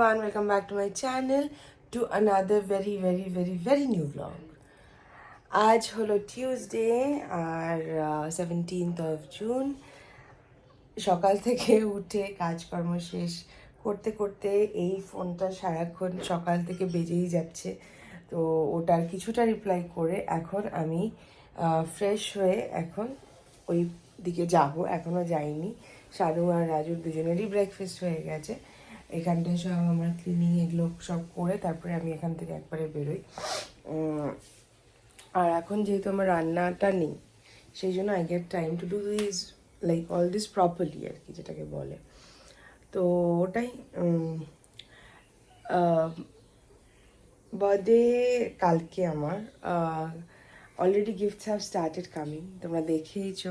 everyone, welcome back to my channel to another very new vlog. আজ হলো Tuesday R 17th of June। সকাল থেকে উঠে কাজকর্ম শেষ করতে করতে এই ফোনটা সারাক্ষণ সকাল থেকে বেজেই যাচ্ছে, তো ওটার কিছুটা রিপ্লাই করে এখন আমি ফ্রেশ হয়ে এখন ওই দিকে যাব। এখনও যাইনি, শানু আর রাজুর দুজনেরই ব্রেকফাস্ট হয়ে গেছে। এখানটায় সব আমার ক্লিনিং এগুলো সব করে তারপরে আমি এখান থেকে একবারে বেরোই। আর এখন যেহেতু আমার রান্নাটা নেই, সেই জন্য I get time to do this like all this properly আর কি, যেটাকে বলে। তো ওটাই বার্থডে কালকে আমার already gifts have started coming, তোমরা দেখেইছো।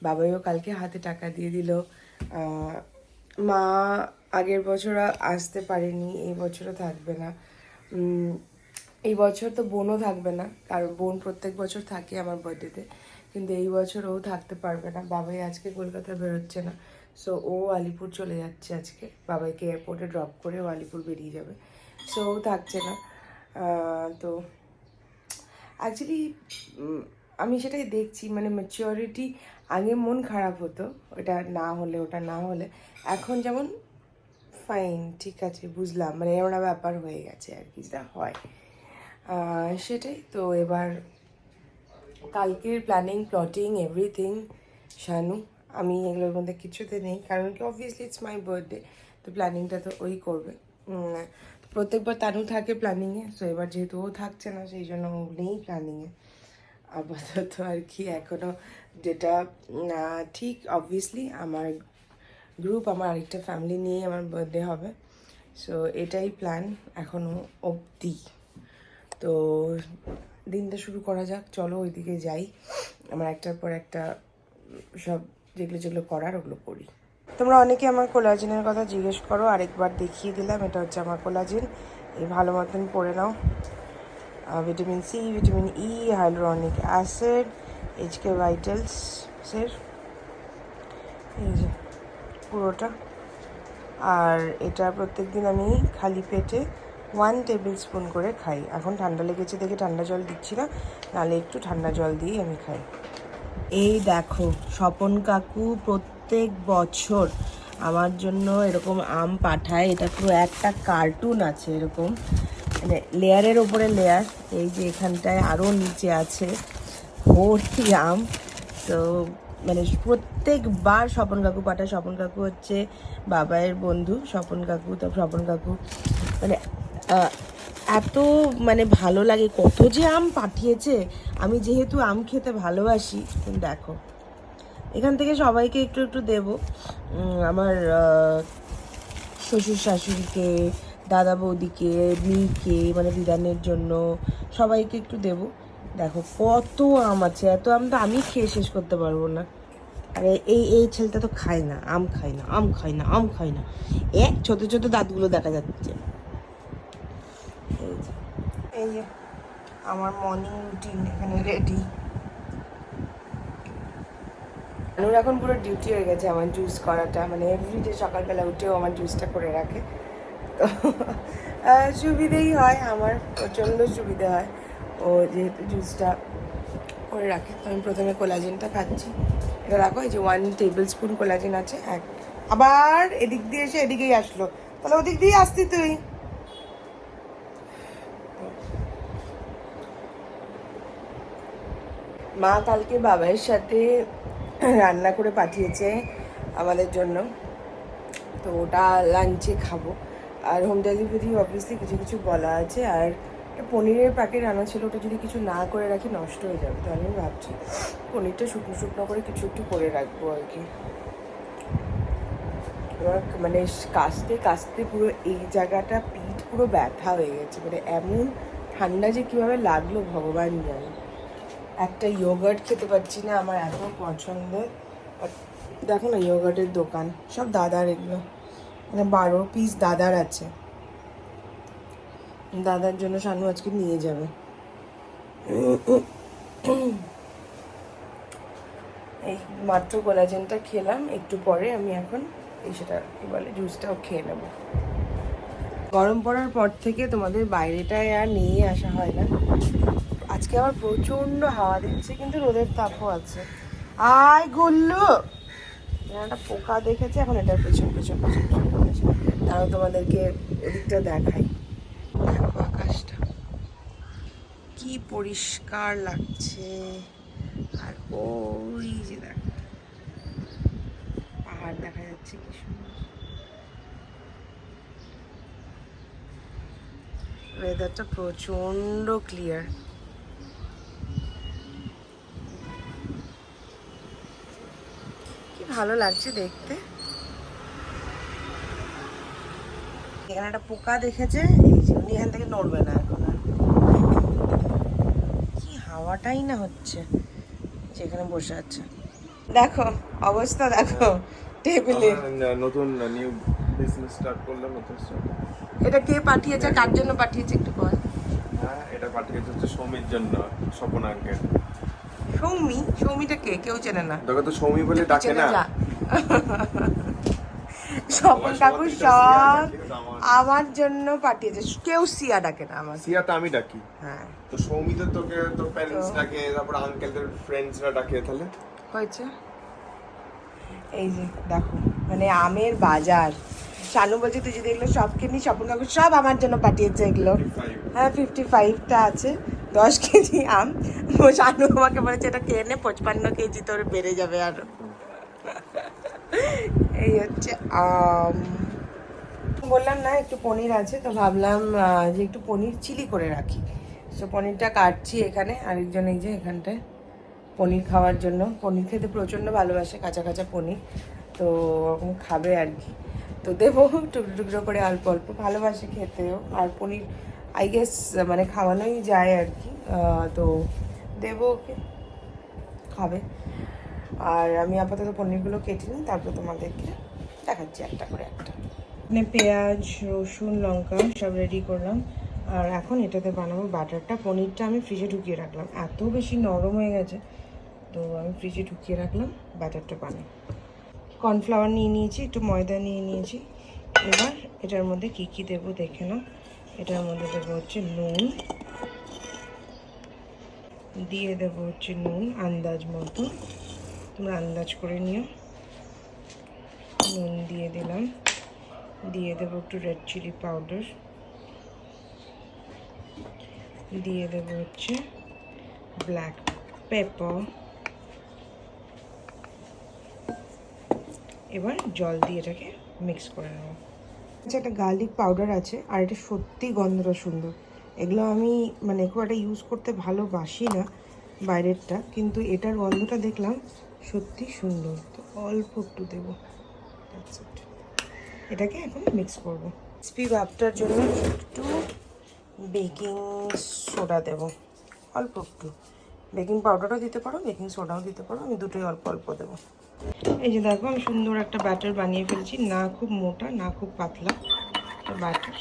বাবাইও কালকে হাতে টাকা দিয়ে দিল। মা আগের বছর আসতে পারেনি, এই বছরও থাকবে না। এই বছর তো বোনও থাকবে না, কারণ বোন প্রত্যেক বছর থাকে আমার বার্থডেতে, কিন্তু এই বছর ও থাকতে পারবে না। বাবাই আজকে কলকাতা বেরোচ্ছে না, সো ও আলিপুর চলে যাচ্ছে আজকে। বাবাইকে এয়ারপোর্টে ড্রপ করে ও আলিপুর বেরিয়ে যাবে, সো ও থাকছে না। তো অ্যাকচুয়ালি আমি সেটাই দেখছি, মানে ম্যাচিওরিটি। আগে মন খারাপ হতো ওটা না হলে, ওটা না হলে। এখন যেমন ফাইন, ঠিক আছে, বুঝলাম, মানে ওরা ব্যাপার হয়ে গেছে আর কি, যা হয় সেটাই। তো এবার কালকের প্ল্যানিং, প্লটিং, এভরিথিং শানু। আমি এগুলোর মধ্যে কিছুতে নেই, কারণ কি অবভিয়াসলি ইটস মাই বার্থডে, তো প্ল্যানিংটা তো ওই করবে। প্রত্যেকবার তানু থাকে প্ল্যানিংয়ে, সো এবার যেহেতু ও থাকছে না, সেই জন্য ও নেই প্ল্যানিংয়ে আপাতত আর কি এখনও। যেটা ঠিক, অবভিয়াসলি আমার গ্রুপ, আমার আরেকটা ফ্যামিলি নিয়েই আমার বার্থডে হবে, সো এটাই প্ল্যান এখনও অবধি। তো দিনটা শুরু করা যাক, চলো ওইদিকে যাই। আমার একটার পর একটা সব যেগুলো করার ওগুলো করি। তোমরা অনেকে আমার কোলাজেনের কথা জিজ্ঞেস করো, আরেকবার দেখিয়ে দিলাম। এটা হচ্ছে আমার কোলাজেন, এই ভালো মতন পড়ে নাও। Vitamin C, vitamin E, hyaluronic acid, HK ভাইটালসের এই যে পুরোটা। আর এটা প্রত্যেক দিন আমি খালি পেটে 1 টেবিল স্পুন করে খাই। এখন ঠান্ডা লেগেছে দেখে ঠান্ডা জল দিচ্ছি না, নাহলে একটু ঠান্ডা জল দিয়েই আমি খাই। এই দেখো, স্বপন কাকু প্রত্যেক বছর আমার জন্য এরকম আম পাঠায়। এটা পুরো একটা কার্টুন আছে এরকম, মানে লেয়ারের ওপরে লেয়ার। এই যে এখানটায় আরও নিচে আছে ভর্তি আম। তো মানে প্রত্যেকবার স্বপন কাকু পাঠায়। স্বপন কাকু হচ্ছে বাবাইয়ের বন্ধু, স্বপন কাকু। তো স্বপন কাকু মানে এত মানে ভালো লাগে, কত যে আম পাঠিয়েছে। আমি যেহেতু আম খেতে ভালোবাসি, দেখো এখান থেকে সবাইকে একটু একটু দেবো। আমার শ্বশুর শাশুড়িকে, দাদা বৌদিকে, মেয়েকে, মানে দিদানের জন্য সবাইকে একটু দেবো। দেখো কত আম আছে, এত আম তো আমি খেয়ে শেষ করতে পারবো না। আর এই ছেলেটা তো খায় না, আম খায় না, আম খায় না, আম খায় না। এক ছোট ছোট দাঁতগুলো দেখা যাচ্ছে। এই যে আমার মর্নিং রুটিন এখানে রেডি। ওর এখন পুরো ডিউটি হয়ে গেছে আমার জুস করাটা, মানে এভরিডে সকালবেলা উঠেও আমার জুসটা করে রাখে। তো সুবিধেই হয় আমার, প্রচণ্ড সুবিধে হয় ও যেহেতু জুসটা করে রাখে। তো আমি প্রথমে কোলাজেনটা খাচ্ছি। এটা রাখো, এই যে 1 টেবিল স্পুন কোলাজেন আছে। আবার এদিক দিয়ে এসে এদিকেই আসলো, তাহলে ওদিক দিয়ে আসতি তুই। মা কালকে বাবাইয়ের সাথে রান্না করে পাঠিয়েছে আমাদের জন্য, তো ওটা লাঞ্চে খাবো। আর হোম ডেলিভারি অবভিয়াসলি কিছু কিছু বলা আছে। আর একটা পনিরের প্যাকেট আনা ছিল, ওটা যদি কিছু না করে রাখি নষ্ট হয়ে যাবে। তো আমি ভাবছি পনিরটা শুকনো শুকনো করে কিছু একটু করে রাখবো আর কি। এবার মানে কাশতে কাশতে পুরো এই জায়গাটা, পিঠ পুরো ব্যথা হয়ে গেছে। মানে এমন ঠান্ডা যে কীভাবে লাগলো ভগবান জানে। একটা ইয়োগার্ট খেতে পারছি না, আমার এত পছন্দের। দেখো না ইয়োগার্টের দোকান, সব দাদার এগুলো, মানে 12 পিস দাদার আছে। দাদার জন্য শানু আজকে নিয়ে যাবে। এই মাত্র কোলাজেনটা খেলাম, একটু পরে আমি এখন এই সেটা কী বলে জুসটাও খেয়ে নেবো। গরম পড়ার পর থেকে তোমাদের বাইরেটায় আর নিয়ে আসা হয় না। আজকে আবার প্রচন্ড হাওয়া দিচ্ছে, কিন্তু রোদের তাপও আছে। আয় গুল্লু, একটা পোকা দেখেছে, এখন এটার পেছন পেছন পেছন পেছন তারও তোমাদেরকে এদিকটা দেখাই। দেখো আকাশটা কি পরিষ্কার লাগছে, আর ওই যে দেখো পাহাড় দেখা যাচ্ছে কি সুন্দর। ওয়েদারটা প্রচন্ড ক্লিয়ার। কি ভালো লাগছে দেখতে। এখানে একটা পোকা দেখেছে, এই যে উনি এখান থেকে নড়বে না এখন আর। কি হাওয়াটাই না হচ্ছে, যেখানে বসে আছে। দেখো অবস্থা, দেখো টেবিলে। নতুন নিউ বিজনেস স্টার্ট করলাম, নতুন স্টার্ট। এটা কে পাঠিয়েছে, কার জন্য পাঠিয়েছে একটু বল। হ্যাঁ, এটা পাঠিয়েছে হচ্ছে সৌমির জন্য, স্বপন আঙ্কেল। সৌমি? সৌমিটা কে? কেউ চেনে না। তোকে তো সৌমি বলে ডাকে না। স্বপন কাকু সব আমার জন্য পাঠিয়েছে, কেউ সিয়া ডাকে না আমার। সিয়া তো আমি ডাকি। হ্যাঁ, তো সৌমি তো তোকে তোর প্যারেন্টস ডাকে, তারপর আঙ্কেলদের ফ্রেন্ডসরা ডাকে, তাহলে হয়েছে। এই যে দেখো, মানে আমের বাজার। শানু বলছে তুই যদি এগুলো সব কিনি, স্বপন কাকু সব আমার জন্য পাঠিয়েছে এগুলো। হ্যাঁ, 55টা আছে, 10 কেজি আম। ও শানু আমাকে বলেছে এটা খেয়ে নে, 55 কেজি তোর বেড়ে যাবে আরো। এই হচ্ছে আম। বললাম না একটু পনির আছে, তো ভাবলাম যে একটু পনির চিলি করে রাখি। তো পনিরটা কাটছি এখানে, আরেকজন এই যে এখানটায় পনির খাওয়ার জন্য। পনির খেতে প্রচণ্ড ভালোবাসে, কাঁচা কাঁচা পনির, তো ওরকম খাবে আর কি। তো দেবো টুকরো টুকরো করে, অল্প অল্প, ভালোবাসে খেতেও। আর পনির আই গেস মানে খাওয়ানোই যায় আর কি, তো দেবো ওকে, খাবে। আর আমি আপাতত পনিরগুলো কেটে নিই, তারপর তোমাদেরকে দেখাচ্ছি একটা করে একটা। মানে পেঁয়াজ, রসুন, লঙ্কা সব রেডি করলাম। আর এখন এটাতে বানাবো বাটারটা। পনিরটা আমি ফ্রিজে ঢুকিয়ে রাখলাম, এত বেশি নরম হয়ে গেছে, তো আমি ফ্রিজে ঢুকিয়ে রাখলাম, বাটারটা বানাই। কর্নফ্লাওয়ার নিয়ে নিয়েছি, একটু ময়দা নিয়ে নিয়েছি। এবার এটার মধ্যে কি কি দেবো দেখে নাও। এটার মধ্যে দেবো হচ্ছে নুন, দিয়ে দেবো হচ্ছে নুন আন্দাজ মতো, তোমরা আন্দাজ করে নিও। নুন দিয়ে দিলাম, দিয়ে দেবো একটু রেড চিলি পাউডার, দিয়ে দেবো হচ্ছে ব্ল্যাক পেপার। এবার জল দিয়ে এটাকে মিক্স করে নেবো। আচ্ছা, একটা গার্লিক পাউডার আছে, আর এটা সত্যি গন্ধটা সুন্দর। এগুলো আমি মানে খুব একটা ইউজ করতে ভালোবাসি না বাইরেরটা, কিন্তু এটার গন্ধটা দেখলাম সত্যি সুন্দর, তো অল্প একটু দেবো। এটাকে এখন মিক্স করবো। ক্রিসপি ভাবটার জন্য একটু বেকিং সোডা দেব, অল্প একটু। বেকিং পাউডারও দিতে পারো, বেকিং সোডাও দিতে পারো, আমি দুটোই অল্প অল্প দেবো। এই যে দেখো, আমি সুন্দর একটা ব্যাটার বানিয়ে ফেলছি, না খুব মোটা না খুব পাতলা একটা ব্যাটার।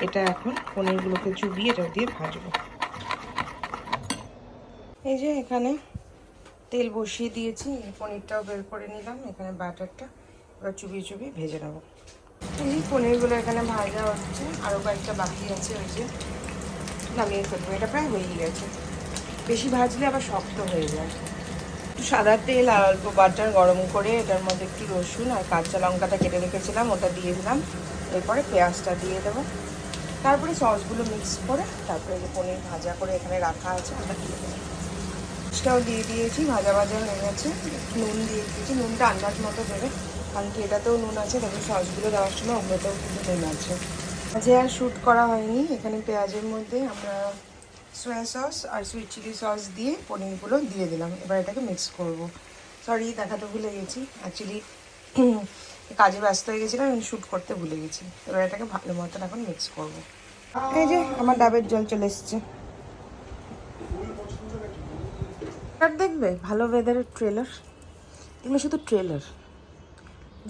এটা এখন পনিরগুলোকে চুবিয়ে এটা দিয়ে ভাজবো। এই যে এখানে তেল বসিয়ে দিয়েছি, পনিরটাও বের করে নিলাম, এখানে ব্যাটারটা এবার চুবিয়ে চুবিয়ে ভেজে নেবো। এই পনিরগুলো এখানে ভাজা হচ্ছে, আরও কয়েকটা বাকি আছে, ওই যে নামিয়ে ফেলবো। এটা প্রায় হয়েই গেছে, বেশি ভাজলে আবার শক্ত হয়ে যায়। একটু সাদা তেল আর অল্প বাটার গরম করে এটার মধ্যে একটু রসুন আর কাঁচা লঙ্কাটা কেটে রেখেছিলাম ওটা দিয়ে দিলাম। এরপরে পেঁয়াজটা দিয়ে দেবো, তারপরে সসগুলো মিক্স করে, তারপরে যে পনির ভাজা করে এখানে রাখা আছে ওটা দিয়ে দেবো। মাছটাও দিয়ে দিয়েছি, ভাজা ভাজা হয়ে গেছে। নুন দিয়ে দিয়েছি, নুনটা আন্দাজ মতো দেবে, কারণ কি এটাতেও নুন আছে, তবে সসগুলো দেওয়ার সময় ওগুলোতেও কিন্তু নুন আছে। মাঝে আর শ্যুট করা হয়নি, এখানে পেঁয়াজের মধ্যে আমরা সোয়া সস আর সুইট চিলি সস দিয়ে পনিরগুলো দিয়ে দিলাম। এবার এটাকে মিক্স করব। সরি, দেখাতে ভুলে গেছি, অ্যাকচুয়ালি কাজে ব্যস্ত হয়ে গেছিলাম, আমি শ্যুট করতে ভুলে গেছি। এবার এটাকে ভালো মতন এখন মিক্স করব। এই যে আমার ডাবের জল চলে এসছে। আর দেখবে ভালো ওয়েদারের ট্রেলার, এগুলো শুধু ট্রেলার,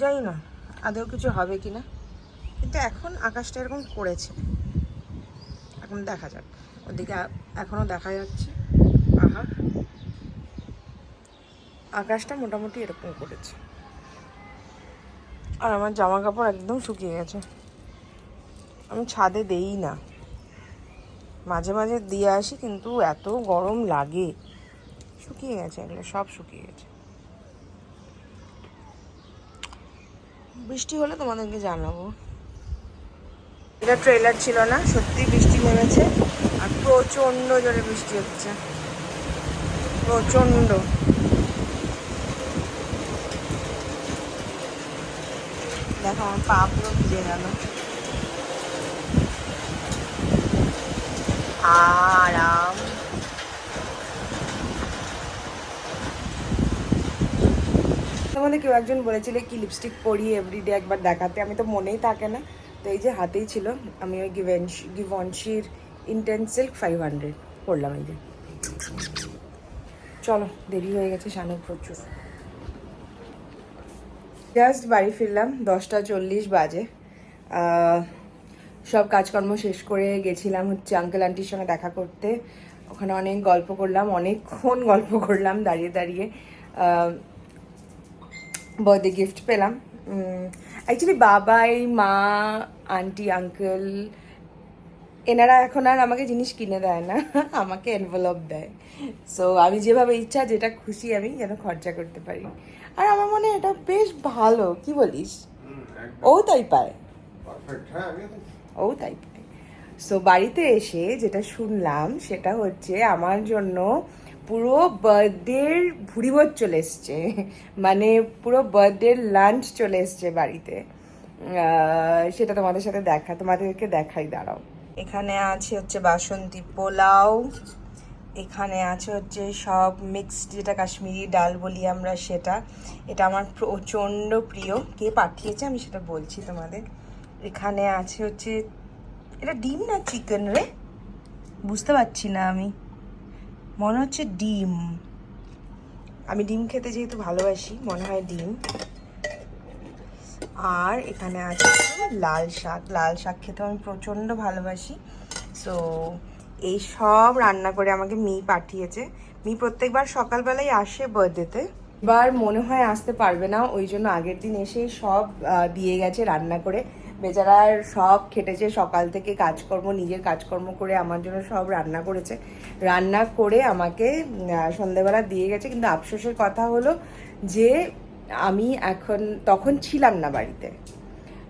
জানি না আদৌ কিছু হবে কি না, কিন্তু এখন আকাশটা এরকম করেছে, এখন দেখা যাক। ওদিকে এখনও দেখা যাচ্ছে পাহাড়, আকাশটা মোটামুটি এরকম করেছে, আর আমার জামা কাপড় একদম শুকিয়ে গেছে। আমি ছাদে দেই না, মাঝে মাঝে দিয়ে আসি, কিন্তু এত গরম লাগে। শুকিয়ে গেছে এগুলো, সব শুকিয়ে গেছে। বৃষ্টি হলে তোমাদেরকে জানাবো। এটা ট্রেলার ছিল না, সত্যি বৃষ্টি নেমেছে আর প্রচণ্ড জোরে বৃষ্টি হচ্ছে, প্রচণ্ড। দেখো আমার পা পুরো ভিজে গেল। আরাম। তোমাদের কেউ একজন বলেছিলে কি লিপস্টিক পরি এভরিডে একবার দেখাতে, আমি তো মনেই থাকে না। তো এই যে হাতেই ছিল, আমি ওই গিভনশির ইন্টেন্স সিল্ক 500 পরলাম। এই যে চলো, দেরি হয়ে গেছে শানু প্রচুর। জাস্ট বাড়ি ফিরলাম, 10:40 বাজে। সব কাজকর্ম শেষ করে গেছিলাম হচ্ছে আঙ্কেল আন্টির সঙ্গে দেখা করতে। ওখানে অনেক গল্প করলাম, অনেকক্ষণ গল্প করলাম দাঁড়িয়ে দাঁড়িয়ে। বার্থডে গিফট পেলাম। অ্যাকচুয়ালি বাবাই, মা, আন্টি, আঙ্কেল এনারা এখন আর আমাকে জিনিস কিনে দেয় না, আমাকে এনভেলপ দেয়। সো আমি যেভাবে ইচ্ছা, যেটা খুশি আমি যেন খরচা করতে পারি। আর আমার মনে হয় এটা বেশ ভালো, কি বলিস? ও তাই পায়, ও তাই পায়। সো বাড়িতে এসে যেটা শুনলাম সেটা হচ্ছে আমার জন্য পুরো বার্থডের ভুড়িভোজ চলে এসছে, মানে পুরো বার্থডের লাঞ্চ চলে এসছে বাড়িতে। সেটা তোমাদেরকে দেখাই, দাঁড়াও। এখানে আছে হচ্ছে বাসন্তী পোলাও, এখানে আছে হচ্ছে সব মিক্সড, যেটা কাশ্মীরি ডাল বলি আমরা সেটা। এটা আমার প্রচণ্ড প্রিয়। কে পাঠিয়েছে আমি সেটা বলছি তোমাদের। এখানে আছে হচ্ছে, এটা ডিম না চিকেন রে, বুঝতে পারছি না আমি, মনে হচ্ছে ডিম। আমি ডিম খেতে যেহেতু ভালোবাসি, মনে হয় ডিম। আর এখানে আছে লাল শাক, লাল শাক খেতে আমি প্রচণ্ড ভালোবাসি। সো এই সব রান্না করে আমাকে মি পাঠিয়েছে। মি প্রত্যেকবার সকালবেলায় আসে বার্থডেতে, এবার মনে হয় আসতে পারবে না, ওই জন্য আগের দিন এসেই সব দিয়ে গেছে রান্না করে। বেচারার সব খেটেছে সকাল থেকে, নিজের কাজকর্ম করে আমার জন্য সব রান্না করেছে, রান্না করে আমাকে সন্ধ্যেবেলা দিয়ে গেছে। কিন্তু আফসোসের কথা হলো যে আমি তখন ছিলাম না বাড়িতে।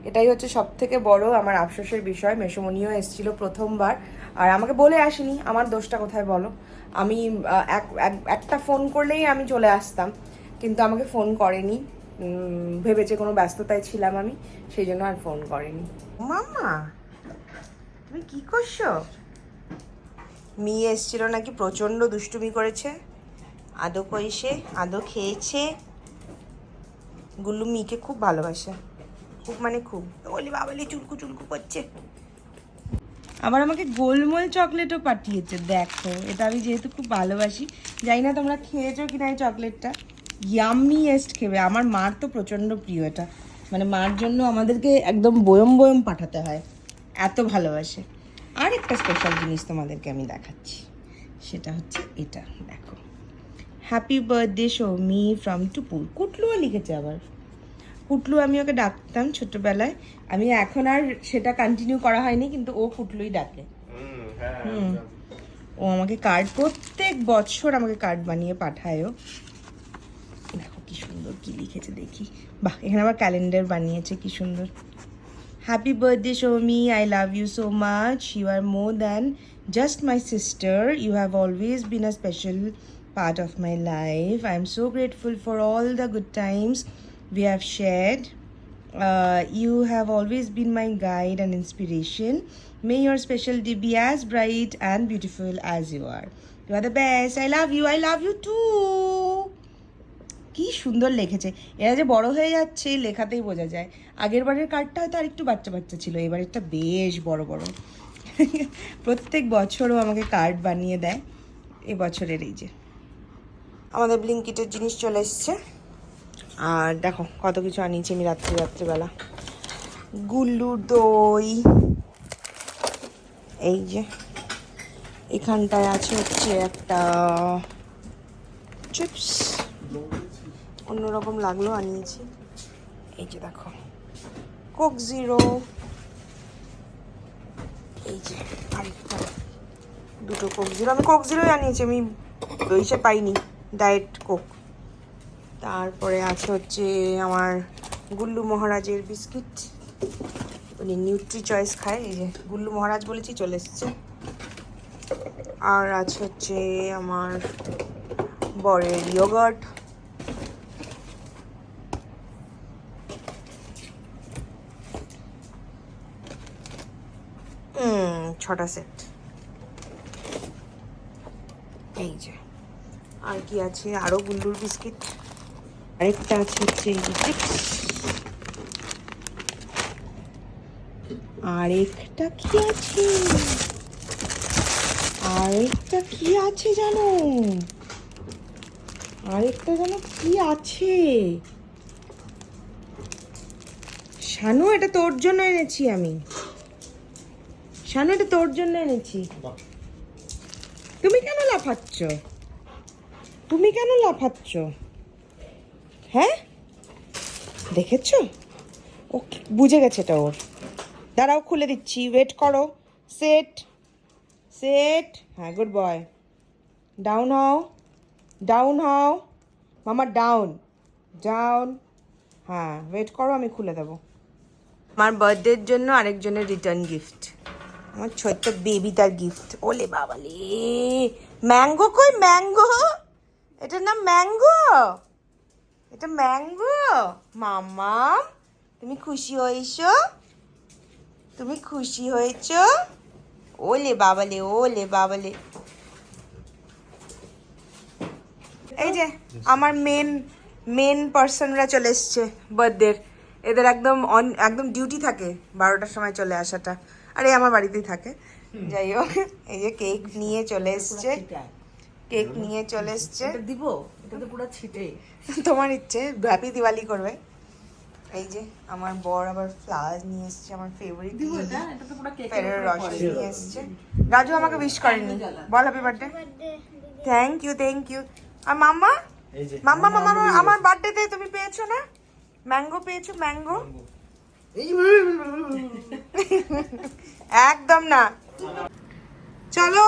এটাই হচ্ছে সব থেকে বড় আমার আফসোসের বিষয়। মেসোমণিও এসেছিল প্রথমবার, আর আমাকে বলে আসেনি। আমার দোষটা কোথায় বলো? আমি একটা ফোন করলেই আমি চলে আসতাম, কিন্তু আমাকে ফোন করেনি। ভেবেছে কোনো ব্যস্ততায় ছিলাম আমি, সেই জন্য আর ফোন করেনি। মামা তুমি কি করছো? মেয়ে এসেছিল নাকি, প্রচণ্ড দুষ্টুমি করেছে। আদৌ কইছে, আদৌ খেয়েছে। গুল্লু মিকে খুব ভালোবাসে, খুব মানে খুব। বলি বাবালি চুলকু চুলকু করছে। আবার আমাকে গোলমোল চকলেটও পাঠিয়েছে, দেখো। এটা আমি যেহেতু খুব ভালোবাসি, জানি না তোমরা খেয়েছো কিনা এই চকলেটটা। ইয়াম্মিয়েস্ট খেবে। আমার মার তো প্রচণ্ড প্রিয় এটা, মানে মার জন্য আমাদেরকে একদম বয়ম বয়ম পাঠাতে হয়, এত ভালোবাসে। আর একটা স্পেশাল জিনিস তোমাদেরকে আমি দেখাচ্ছি, সেটা হচ্ছে এটা দেখো। হ্যাপি বার্থডে সৌমি ফ্রম টুপুর। কুটলুও লিখেছে আবার। কুটলু আমি ওকে ডাকতাম ছোটবেলায়, আমি এখন আর সেটা কন্টিনিউ করা হয়নি, কিন্তু ও কুটলুই ডাকে। ও আমাকে কার্ড, প্রত্যেক বছর আমাকে কার্ড বানিয়ে পাঠায়। ও দেখো কি সুন্দর কি লিখেছে দেখি। বাহ, এখানে আবার ক্যালেন্ডার বানিয়েছে, কি সুন্দর। Happy birthday Soumi, I love you so much, you are more than just my sister, you have always been a special part of my life. I am so grateful for all the good times we have shared. You have always been my guide and inspiration. May your special day be as bright and beautiful as you are. You are the best. I love you too. কি সুন্দর লিখেছে। এরা যে বড় হয়ে যাচ্ছে লেখাতেই বোঝা যায়। আগের বারের কার্ডটা হয়তো আর একটু বাচ্চা বাচ্চা ছিল, এবারেরটা বেশ বড় বড়। প্রত্যেক বছরও আমাকে কার্ড বানিয়ে দেয়। এবছরের এই যে আমাদের ব্লিঙ্কিটের জিনিস চলে এসছে। আর দেখো কত কিছু আনিয়েছি আমি রাত্রিবেলা। গুল্লুর দই, এই যে এখানটায় আছে হচ্ছে একটা চিপস, অন্যরকম লাগলো আনিয়েছি। এই যে দেখো কোক জিরো, এই যে আরেকটা, দুটো কোক জিরো, আমি কোক জিরোই আনিয়েছি, আমি ইসে পাইনি ডায়েট কোক। তারপরে আছে হচ্ছে আমার গুল্লু মহারাজের বিস্কিট, উনি নিউট্রি চয়েস খায়, এই যে গুল্লু মহারাজ বলেছি চলে এসছে। আর আছে হচ্ছে আমার বরের ইয়োগার্ট, ছটা সেট। এই যে আর কি আছে, আরো গুল্লুর বিস্কিট, আরেকটা আছে হচ্ছে চিপস, আরেকটা কি আছে, আরেকটা কি আছে জানো, আরেকটা জানো কি আছে শানু, এটা তোর জন্য এনেছি আমি, শানু এটা তোর জন্য এনেছি। তুমি কেন লাফাচ্ছ, তুমি কেন লাফাচ্ছ, হ্যাঁ দেখেছো, ও বুঝে গেছে এটা ওর। দাঁড়াও খুলে দিচ্ছি, ওয়েট করো। সেট সেট, হ্যাঁ গুড বয়, ডাউন হও, ডাউন হও মামা, ডাউন ডাউন, হ্যাঁ ওয়েট করো, আমি খুলে দেবো। আমার বার্থডের জন্য আরেকজনের রিটার্ন গিফট, আমার ছোট্ট বেবি তার গিফট। ওলে বাবালে, ম্যাঙ্গো কই ম্যাঙ্গো, এটার নাম ম্যাঙ্গো, এটা ম্যাঙ্গো। মামা তুমি খুশি হয়েছো, তুমি খুশি হয়েছো, ওলে বাবালে, ওলে বাবালে। এই যে আমার মেন পার্সনরা চলে এসছে বার্থডের, এদের একদম একদম ডিউটি থাকে 12টার সময় চলে আসাটা, আরে আমার বাড়িতেই থাকে। যাই হোক, এই যে কেক নিয়ে চলে এসছে, কেক নিয়ে চলে এসছে। দিব, এটা তো পুরো ছিটে। তোমার ইচ্ছে, হ্যাপি দিওয়ালি করবে। এই যে আমার বর আবার ফ্লাওয়ার নিয়ে এসছে, আমার ফেভারিট দিব এটা, এটা তো পুরো কেকের ফেরের উপরে রস পড়ে। নিয়ে এসছে। রাজু আমাকে উইশ করেনি, বল happy birthday. Thank you thank you. আর মাম্মা, মাম্মা মাম্মা আমার বার্থডেতে তুমি পেয়েছো না ম্যাঙ্গো, পেয়েছো ম্যাঙ্গো? একদম না। চলো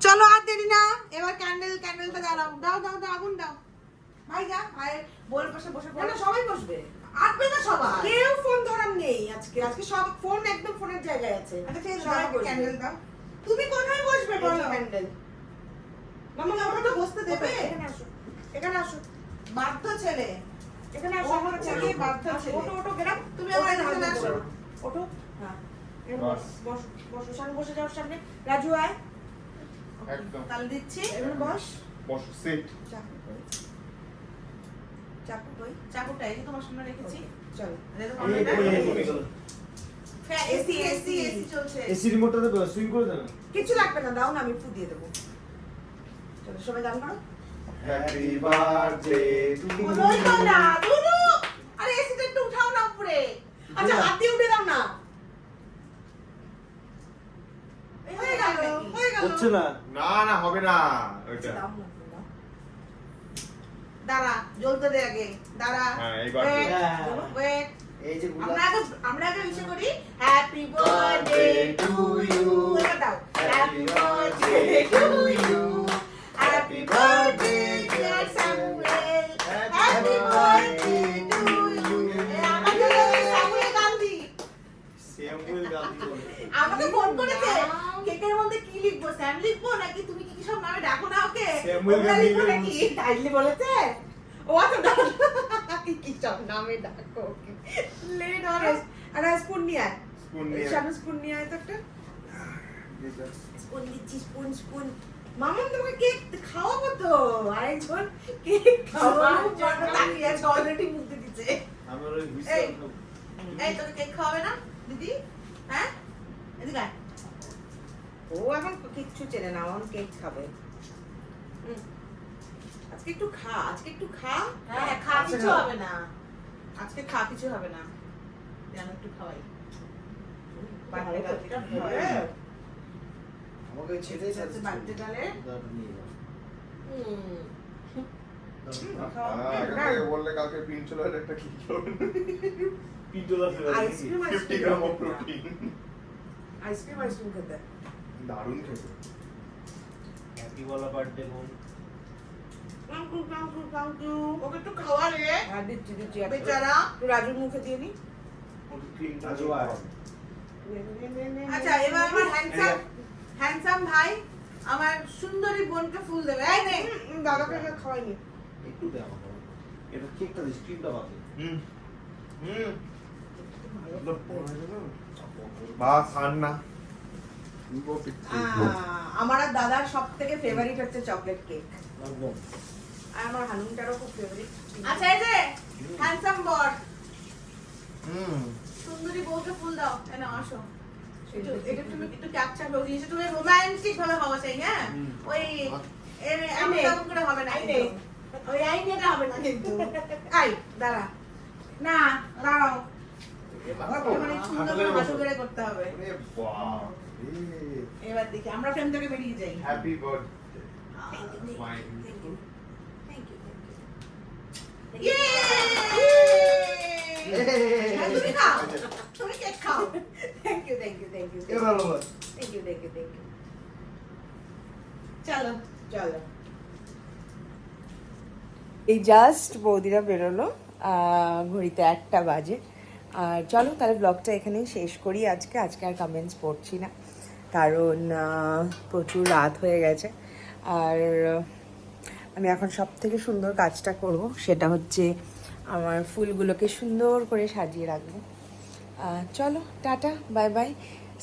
চলো আর দেরি না, এবার ক্যান্ডেলটা জ্বালাও, দাও দাও দাও আগুন দাও। ভাই যা, ভাইয়ের বউয়ের পাশে বসে পড়ো। না, সবাই বসবে। আসবে না সবাই, কেউ ফোন ধরার নেই আজকে, আজকে সব ফোন একদম ফোনের জায়গায় আছে। আচ্ছা, ঠিক আছে, সবাই সবাই বসবে। ক্যান্ডেল দাও। তুমি কোথায় বসবে বলো? ক্যান্ডেল মামা আমাকে তো বসতে দেবে। এখানে আসো, এখানে আসো, বাধ্য ছেলে। এখানে আসো, আমার ছেলে বাধ্য ছেলে। ওটো ওটো গেলাম, তুমি আমার এখানে আসো। ওটো, হ্যাঁ এখানে বাস। বসো বসো, সামনে বসে যাও, সামনে রাজু আয়, একদম তাহলে দিচ্ছি। এখানে বস। বস, সেট। চাকু কই, চাকু কই, চাকুটা এই যে তোমার সামনে রেখেছি। চলো। এই দেখো, এই এসি এসি এসি চলছে। এসি রিমোটটা দেবে, সুইং করে দেবে। কিছু লাগবে না, দাও না, আমি ফু দিয়ে দেবো। চলো সবাই গান করো। হ্যাপি বার্থডে টু বলোই তো না, দুলু। আরে এসিটা একটু উঠাও না উপরে। আচ্ছা হাত দিয়ে উঠে দাও না। হয়ে গেল, হয়ে গেল। হচ্ছে না। না না হবে না ওইটা। দাও না, দাও। দাঁড়া, জ্বলতে দে আগে। দাঁড়া। হ্যাঁ, এইবার Wait, জ্বলো। wait। এই যে আমরা আগে উইশ করি হ্যাপি বার্থডে টু ইউ। এটা দাও। Happy birthday to you. Happy birthday dear Samuel. Happy birthday to you. আমাকে স্যামুয়েল গান্ধী স্যামুয়েল গান্ধী বলে। আমাকে ফোন করেছে, কেকের মধ্যে কি লিখবো, স্যাম লিখবো নাকি তুমি কি কি সব নামে ডাকো না ওকে? স্যামুয়েল ওটা গান্ধী লিখবো বলে নাকি? টাইটলি বলেছে? ও আচ্ছা দাও। কি সব নামে ডাকো ওকে? লেট আর আর স্পুন নিয়ে আয়, স্পুন নিয়ে শানু স্পুন নিয়ে আয় তো একটা। স্পুন দিচ্ছি, স্পুন স্পুন। মামুন তোমাকে কেক খাওয়াবো তো, আরেকজন কেক খাওয়াবো। জন্য তাকিয়ে আছে, অলরেডি মুখে দিচ্ছে। আমার ওই এই। হুইসেল এই তোকে কেক খাওয়াবে না দিদি? হ্যাঁ এদিকে আয়। ও এখন কিচ্ছু চেনে না, এখন কেক খাবে। হুম। আজকে একটু খা, আজকে একটু খা। হ্যাঁ খা, কিছু হবে না আজকে, খা কিছু হবে না, জানো একটু খাওয়াই। বার্থডে গার্লটা হ্যাঁ। আমাকে ছেড়ে আচ্ছা, বার্থডে গার্লে নিয়ে যাও। আগে বললে কালকে পিন চলে আসলে একটা কি হবে পিটোলা ফেলে দিয়েছি। Ice cream 50 gram of protein. Ice cream খেতে। দারুণ খেতে। হ্যাপি বলা বার্থডে বোন। ওকে একটু খাওয়া রে। হ্যাঁ দিচ্ছি বেচারা। তুই রাজুর মুখে দিয়ে নি। ওকে ক্রিমটা রাজু আয়। আচ্ছা এবার আমার হ্যান্ডসাম ভাই আমার সুন্দরী বোনকে ফুল দেবে। এই নে দাদাকে খাওয়াইনি। একটু দে আমাকে। এটা কেকটা দিস, ক্রিমটা বাকি। হুম বাবা খান না। আমার আর দাদার সব থেকে ফেভারিট হচ্ছে চকলেট কেক। একদম। আর আমার হানুনটারও খুব ফেভারিট। আচ্ছা এই যে হ্যান্ডসাম বর সুন্দরী বউকে ফুল দাও। এই নাও আসো। এটা তুমি একটু ক্যাপচার করে দিয়েছো, তুমি রোমান্টিক ভাবে হওয়া চাই। হ্যাঁ ওই এমন করে হবে না কিন্তু। ওই আইনেটা হবে না কিন্তু। আই দাঁড়া না দাঁড়াও, মানে সুন্দর করে হাঁটু করে করতে হবে। এবার দেখি আমরা ফ্রেম থেকে বেরিয়ে যাই। Happy birthday. তুমি খাও, তুমি কেক খাও। থ্যাংক ইউ চলো চলো। এই জাস্ট বৌদিরা বেরোলো, ঘড়িতে 1টা বাজে। আর চলো তাহলে ব্লগটা এখানেই শেষ করি। আজকে আর কমেন্টস পড়ছি না, কারণ প্রচুর রাত হয়ে গেছে। আর আমি এখন সব থেকে সুন্দর কাজটা করব, সেটা হচ্ছে আমার ফুলগুলোকে সুন্দর করে সাজিয়ে রাখবো। চলো টাটা, bye bye,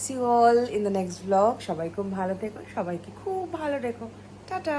see all in the next blog. সবাই খুব ভালো থেকো, সবাইকে খুব ভালো রেখো, টাটা।